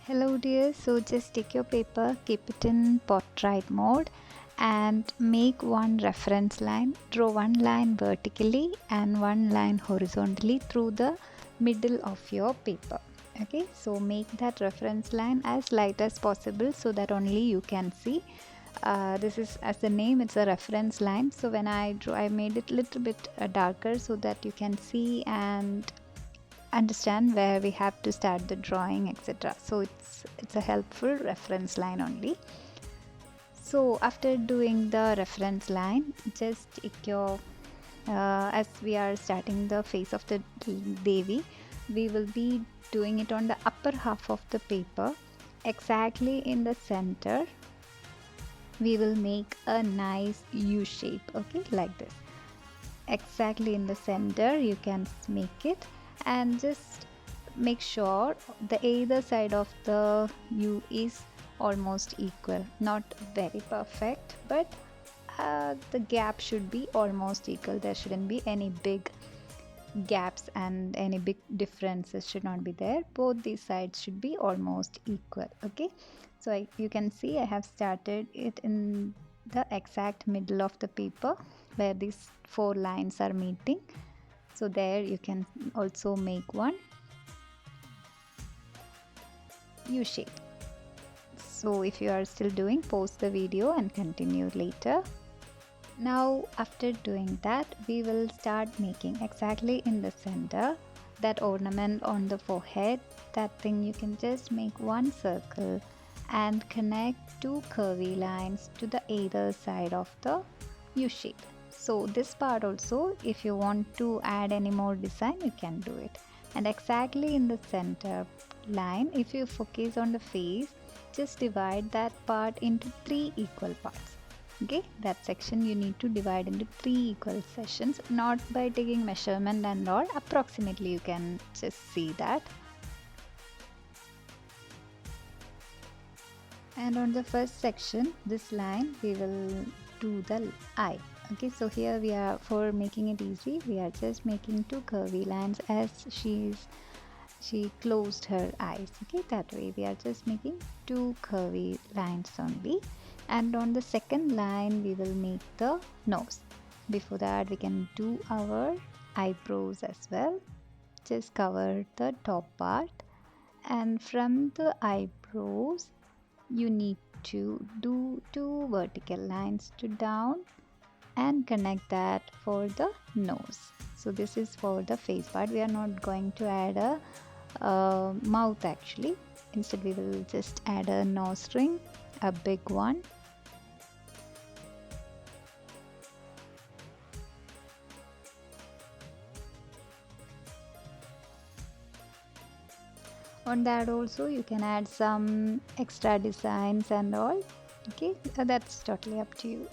Hello dear, so just take your paper, keep it in portrait mode and make one reference line. Draw one line vertically and one line horizontally through the middle of your paper. Okay, so make that reference line as light as possible so that only you can see. This is, as the name, it's a reference line. So when I drew, I made it a little bit darker so that you can see and understand where we have to start the drawing, etc. So it's a helpful reference line only. So after doing the reference line, just take your as we are starting the face of the Devi, we will be doing it on the upper half of the paper. Exactly in the center we will make a nice U shape, okay, like this. Exactly in the center you can make it, and just make sure the either side of the U is almost equal, not very perfect, but the gap should be almost equal. There shouldn't be any big gaps and any big differences should not be there. Both these sides should be almost equal. Okay, so you can see I have started it in the exact middle of the paper where these four lines are meeting. So there you can also make one U shape. So if you are still doing, pause the video and continue later. Now after doing that, we will start making exactly in the center that ornament on the forehead. That thing you can just make one circle and connect two curvy lines to the either side of the U shape. So this part also, if you want to add any more design, you can do it. And exactly in the center line, if you focus on the face, just divide that part into 3 equal parts. Okay, that section you need to divide into 3 equal sections, not by taking measurement and all, approximately you can just see that. And on the first section, this line, we will do the eye. Okay, so here we are, for making it easy, we are just making two curvy lines as she closed her eyes. Okay, that way we are just making two curvy lines only. And on the second line we will make the nose. Before that we can do our eyebrows as well. Just cover the top part, and from the eyebrows you need to do two vertical lines to down and connect that for the nose. So this is for the face part. We are not going to add a mouth actually. Instead we will just add a nose ring, a big one. On that also you can add some extra designs and all. Okay, that's totally up to you.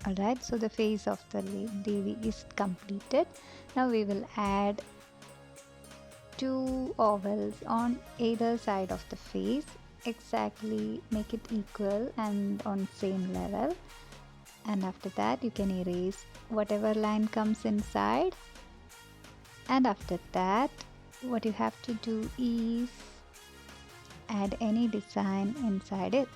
Alright, so the face of the Devi is completed. Now we will add two ovals on either side of the face. Exactly make it equal and on same level. And after that you can erase whatever line comes inside. And after that, what you have to do is add any design inside it.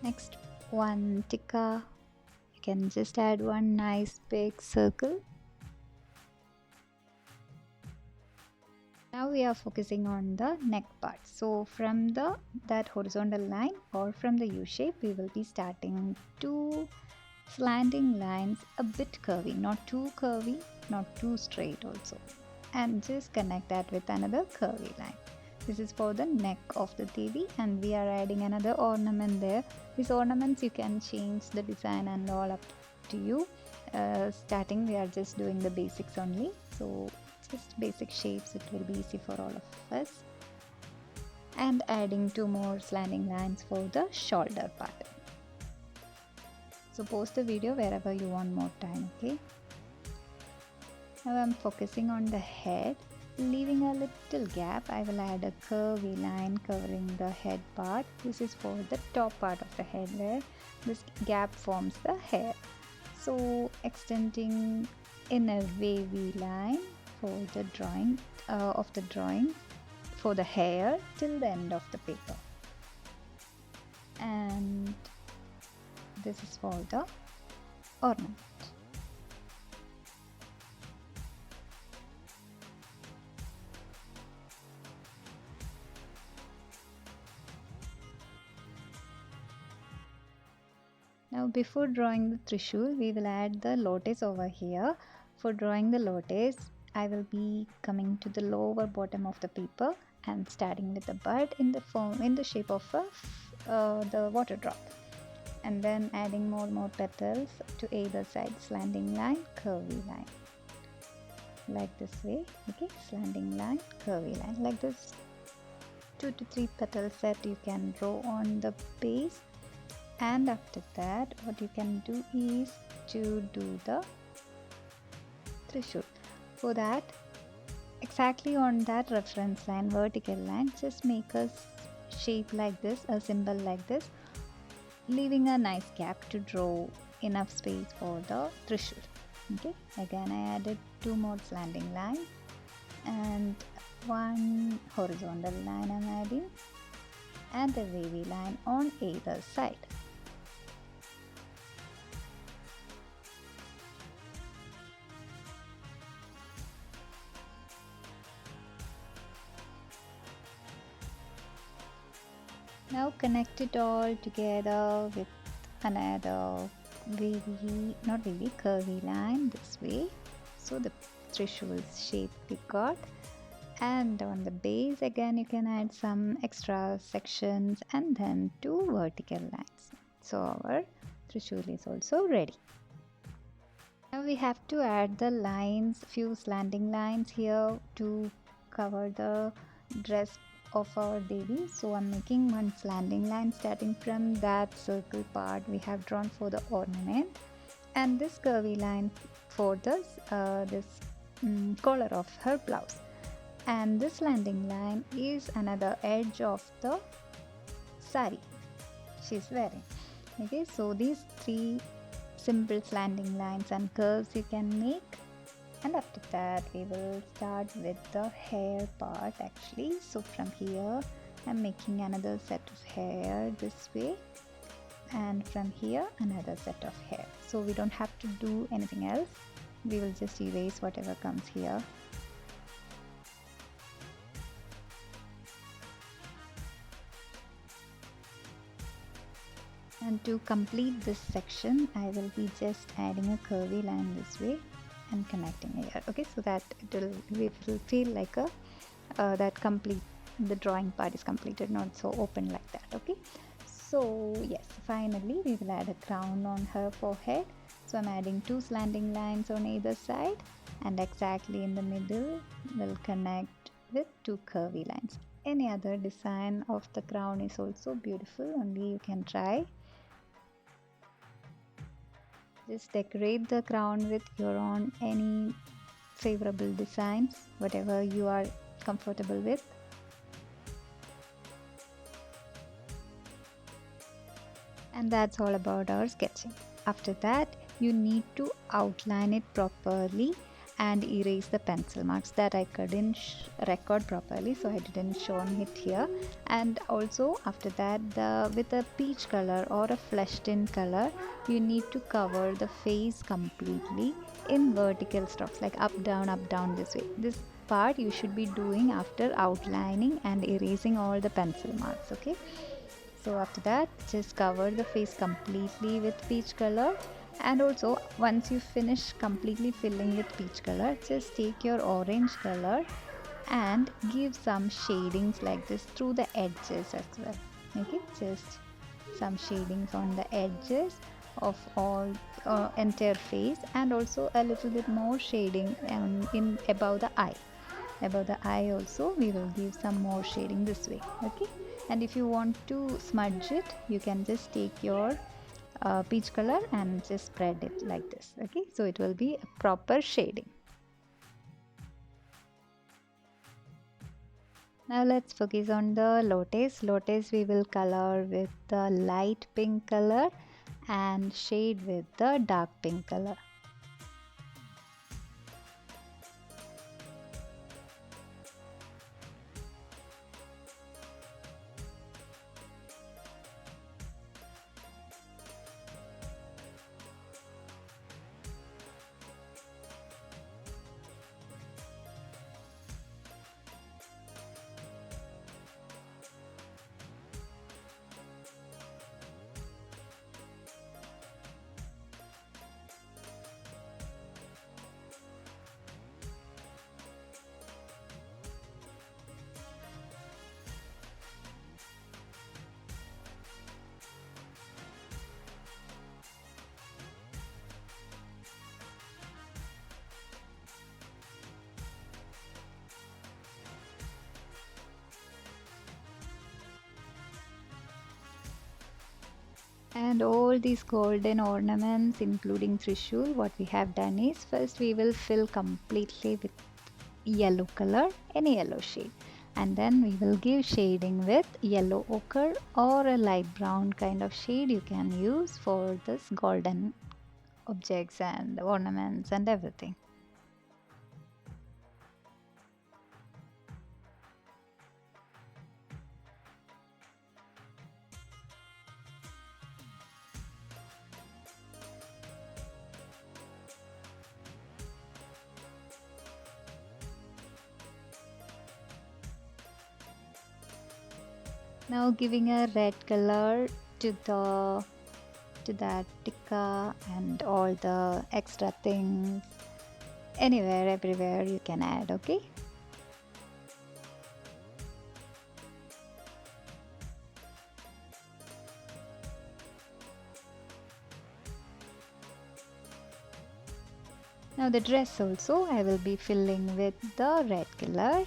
Next, one tikka. You can just add one nice big circle. Now we are focusing on the neck part. So from that horizontal line or from the U shape, we will be starting two slanting lines, a bit curvy, not too curvy, not too straight also, and just connect that with another curvy line. This is for the neck of the Devi, and we are adding another ornament there. These ornaments you can change the design and all, up to you. Starting we are just doing the basics only, so just basic shapes, it will be easy for all of us. And adding two more slanting lines for the shoulder part. So pause the video wherever you want more time. Okay, now I'm focusing on the head. Leaving a little gap, I will add a curvy line covering the head part. This is for the top part of the head where this gap forms the hair. So extending in a wavy line for the drawing for the hair till the end of the paper. And this is for the ornament. Now before drawing the Trishul, we will add the lotus over here. For drawing the lotus, I will be coming to the lower bottom of the paper and starting with the bud in the shape of the water drop, and then adding more petals to either side, slanting line, curvy line, like this way. Okay, slanting line, curvy line, like this. 2 to 3 petal set you can draw on the base. And after that, what you can do is to do the Trishul. For that, exactly on that reference line, vertical line, just make a shape like this, a symbol like this, leaving a nice gap to draw enough space for the Trishul. Okay, again I added 2 more slanting lines and 1 horizontal line I'm adding, and a wavy line on either side. Now connect it all together with another curvy line this way. So the Trishul's shape we got. And on the base again you can add some extra sections and then 2 vertical lines. So our Trishul is also ready. Now we have to add the lines, few slanting lines here to cover the dress of our Devi. So I'm making one slanting line starting from that circle part we have drawn for the ornament, and this curvy line for this collar of her blouse. And this slanting line is another edge of the sari she's wearing. Okay, so these 3 simple slanting lines and curves you can make. And after that we will start with the hair part actually. So from here I'm making another set of hair this way, and from here another set of hair. So we don't have to do anything else, we will just erase whatever comes here. And to complete this section I will be just adding a curvy line this way and connecting here. Okay, so that it will feel like a that the drawing part is completed, not so open like that. Okay, so yes, finally we will add a crown on her forehead. So I'm adding 2 slanting lines on either side, and exactly in the middle will connect with 2 curvy lines. Any other design of the crown is also beautiful, only you can try. Just decorate the crown with your own any favorable designs, whatever you are comfortable with. And that's all about our sketching. After that you need to outline it properly and erase the pencil marks that I couldn't record properly, so I didn't show it here. And also after that, with a peach color or a flesh tint color, you need to cover the face completely in vertical strokes, like up down this way. This part you should be doing after outlining and erasing all the pencil marks. Okay, so after that just cover the face completely with peach color. And also once you finish completely filling with peach color, just take your orange color and give some shadings like this through the edges as well. Okay, just some shadings on the edges of all entire face, and also a little bit more shading in above the eye also we will give some more shading this way. Okay, and if you want to smudge it, you can just take your peach color and just spread it like this. Okay, so it will be a proper shading. Now let's focus on the lotus. Lotus we will color with the light pink color and shade with the dark pink color. And all these golden ornaments, including Trishul, what we have done is first we will fill completely with yellow color, any yellow shade, and then we will give shading with yellow ochre or a light brown kind of shade you can use for this golden objects and ornaments and everything. Now giving a red color to the to that tikka and all the extra things, anywhere everywhere you can add. Okay, now the dress also I will be filling with the red color.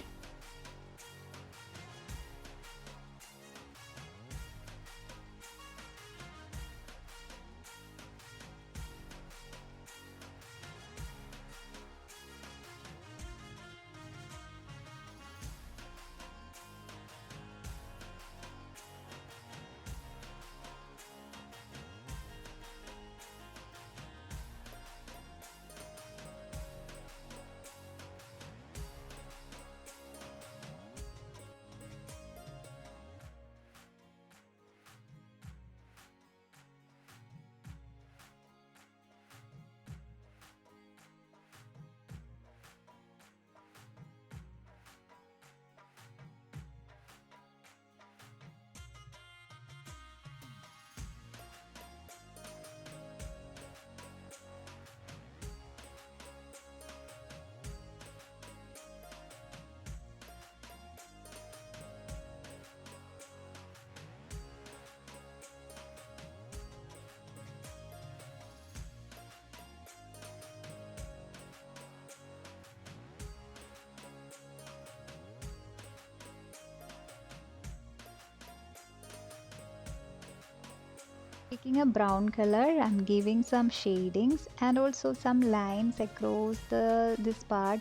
Taking a brown color, I'm giving some shadings and also some lines across the this part,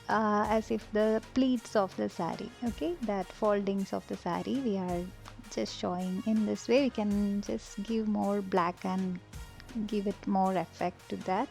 as if the pleats of the sari. Okay, that foldings of the sari we are just showing in this way. We can just give more black and give it more effect to that.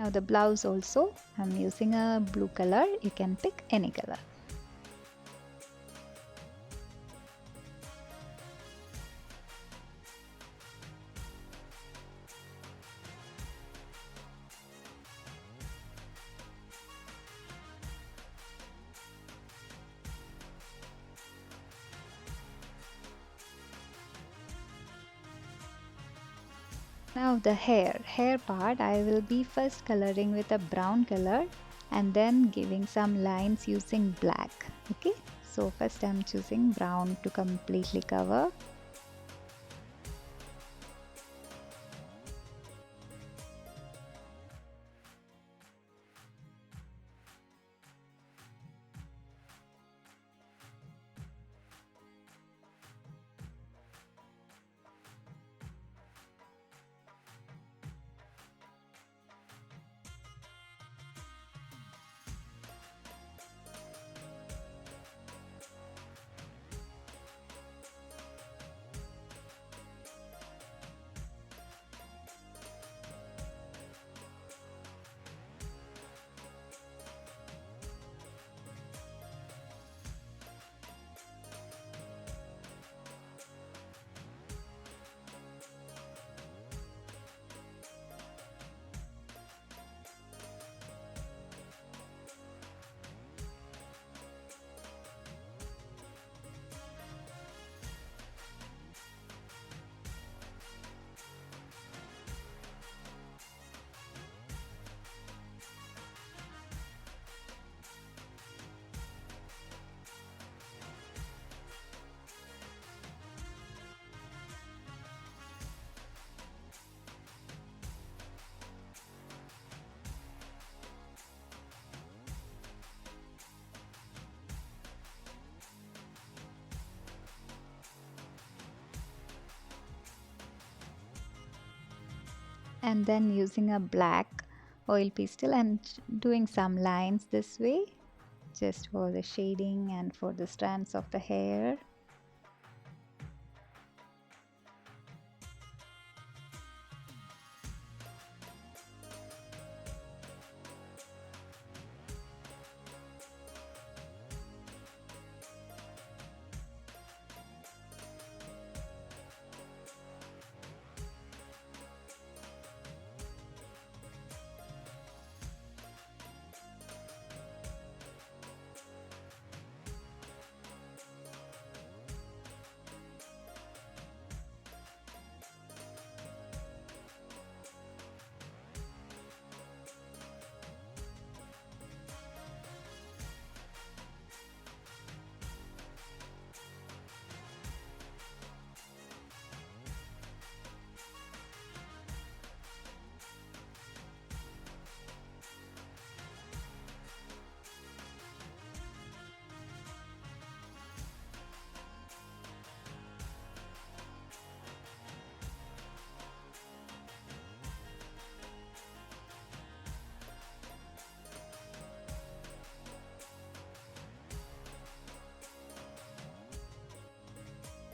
Now the blouse also, I'm using a blue color. You can pick any color. Now the hair part I will be first coloring with a brown color and then giving some lines using black. Okay, so first I'm choosing brown to completely cover. And then using a black oil pastel and doing some lines this way just for the shading and for the strands of the hair.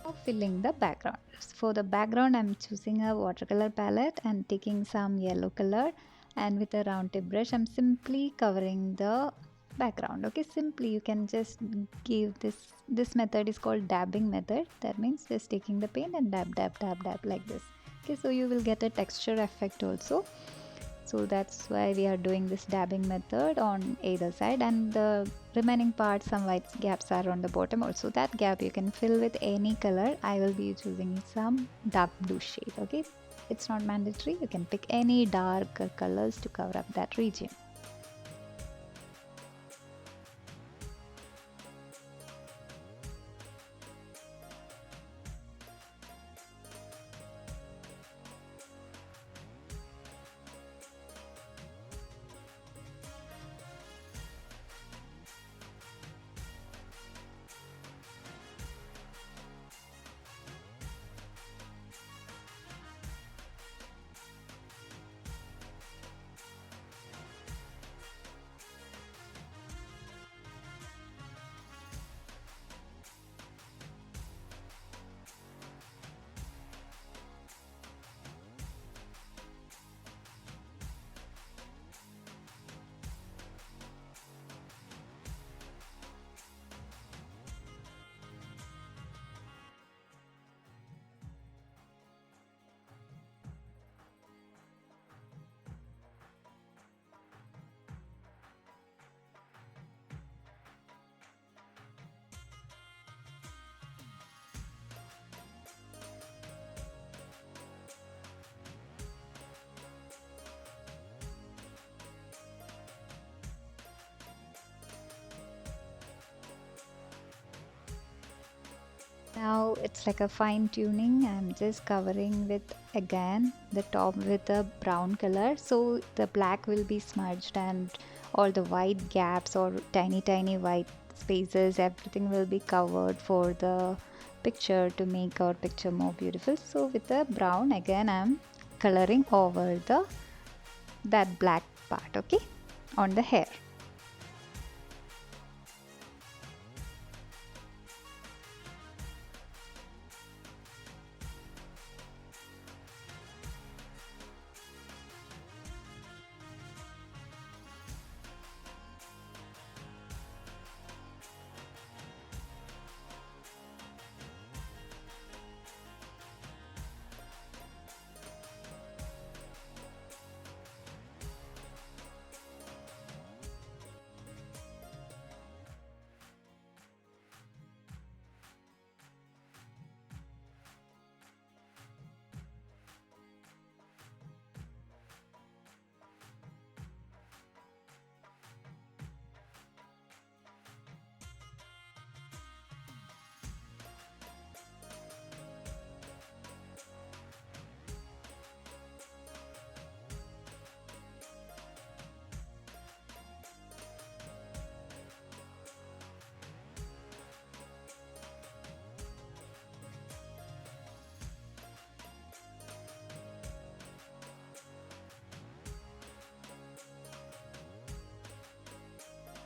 Now filling the background. For the background I'm choosing a watercolor palette and taking some yellow color, and with a round tip brush I'm simply covering the background. Okay, simply you can just give this method is called dabbing method. That means just taking the paint and dab dab dab dab like this. Okay, so you will get a texture effect also. So that's why we are doing this dabbing method on either side, and the remaining part, some white gaps are on the bottom also. That gap you can fill with any color. I will be choosing some dark blue shade. Okay, it's not mandatory, you can pick any darker colors to cover up that region. Now it's like a fine tuning. I'm just covering with again the top with a brown color, so the black will be smudged and all the white gaps or tiny white spaces, everything will be covered for the picture to make our picture more beautiful. So with the brown again I'm coloring over the that black part, okay, on the hair.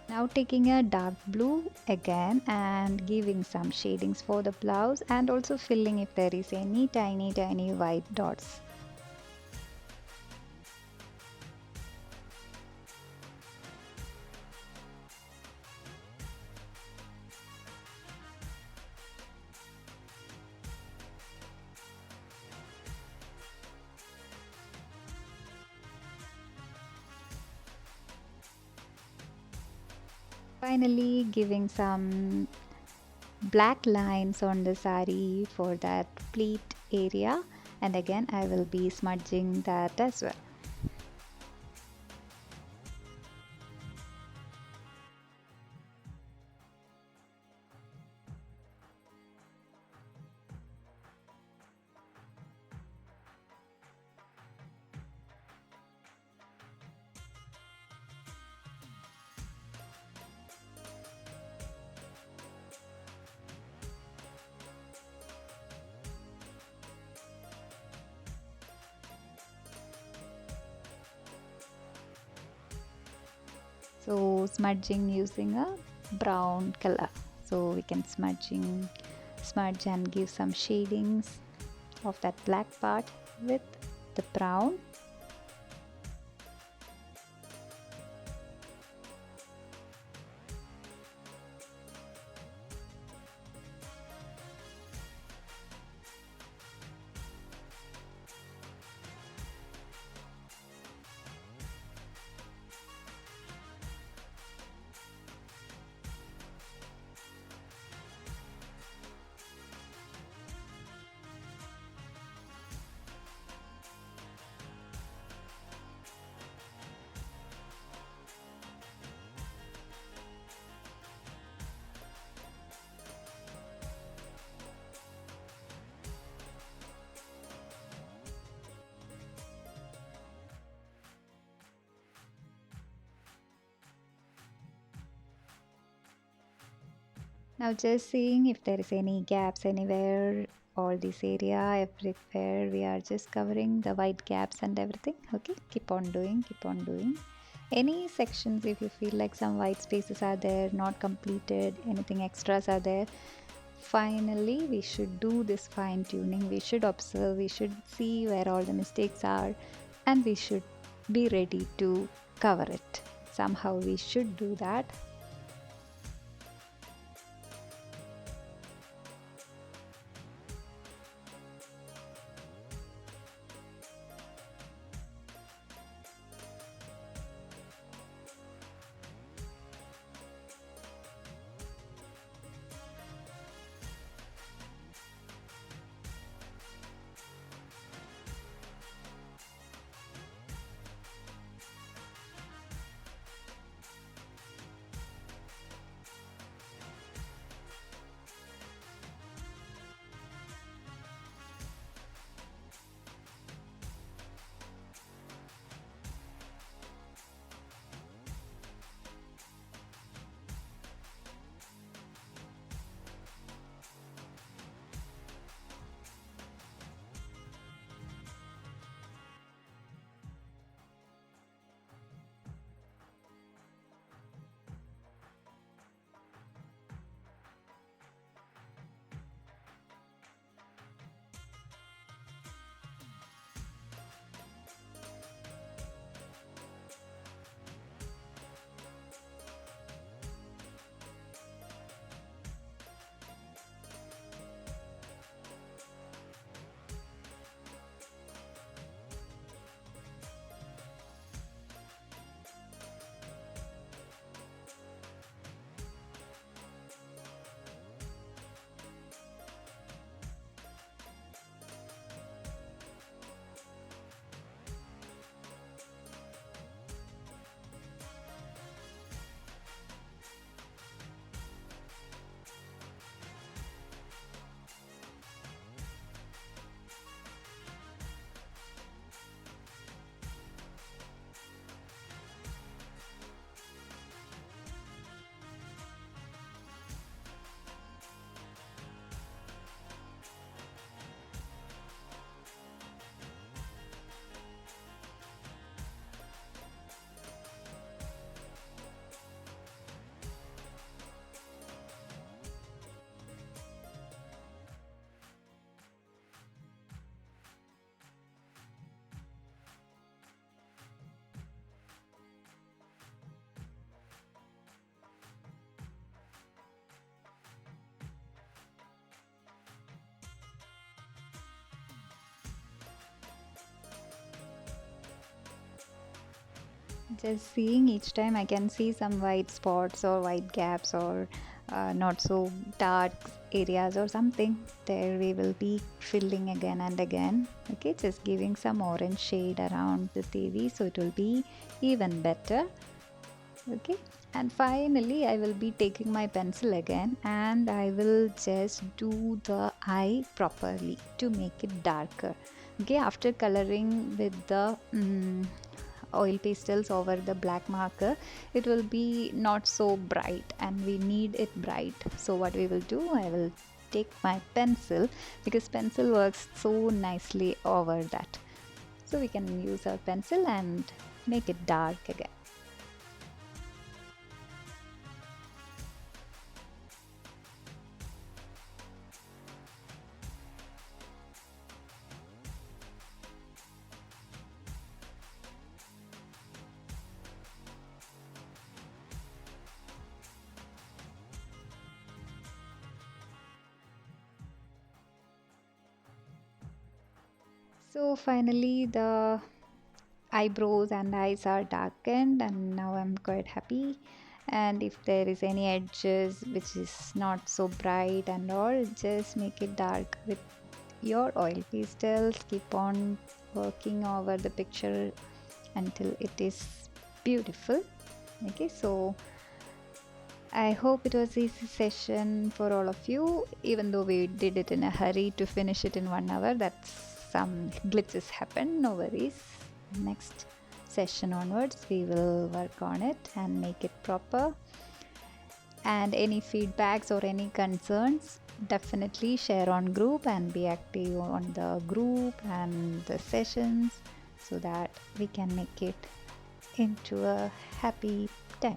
Now taking a dark blue again and giving some shadings for the blouse and also filling if there is any tiny white dots. Finally giving some black lines on the sari for that pleat area, and again I will be smudging that as well. So smudging using a brown color, so we can smudge and give some shadings of that black part with the brown. Now just seeing if there is any gaps anywhere, all this area, everywhere we are just covering the white gaps and everything. Okay, keep on doing. Any sections if you feel like some white spaces are there, not completed, anything extras are there, finally we should do this fine tuning. We should observe, we should see where all the mistakes are, and we should be ready to cover it. Somehow we should do that. Just seeing each time I can see some white spots or white gaps or not so dark areas or something. There we will be filling again and again. Okay, just giving some orange shade around the Devi so it will be even better. Okay, and finally I will be taking my pencil again and I will just do the eye properly to make it darker. Okay, after coloring with the oil pastels over the black marker, it will be not so bright and we need it bright. So what we will do, I will take my pencil because pencil works so nicely over that. So we can use our pencil and make it dark again. So finally the eyebrows and eyes are darkened and now I'm quite happy. And if there is any edges which is not so bright and all, just make it dark with your oil pastels. Keep on working over the picture until it is beautiful. Okay, so I hope it was easy session for all of you, even though we did it in a hurry to finish it in 1 hour. That's some glitches happened, no worries. Next session onwards, we will work on it and make it proper. And any feedbacks or any concerns, definitely share on group and be active on the group and the sessions so that we can make it into a happy time.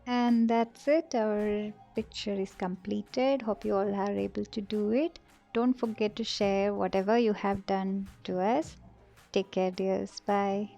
And that's it. Our picture is completed. Hope you all are able to do it. Don't forget to share whatever you have done to us. Take care, dears. Bye.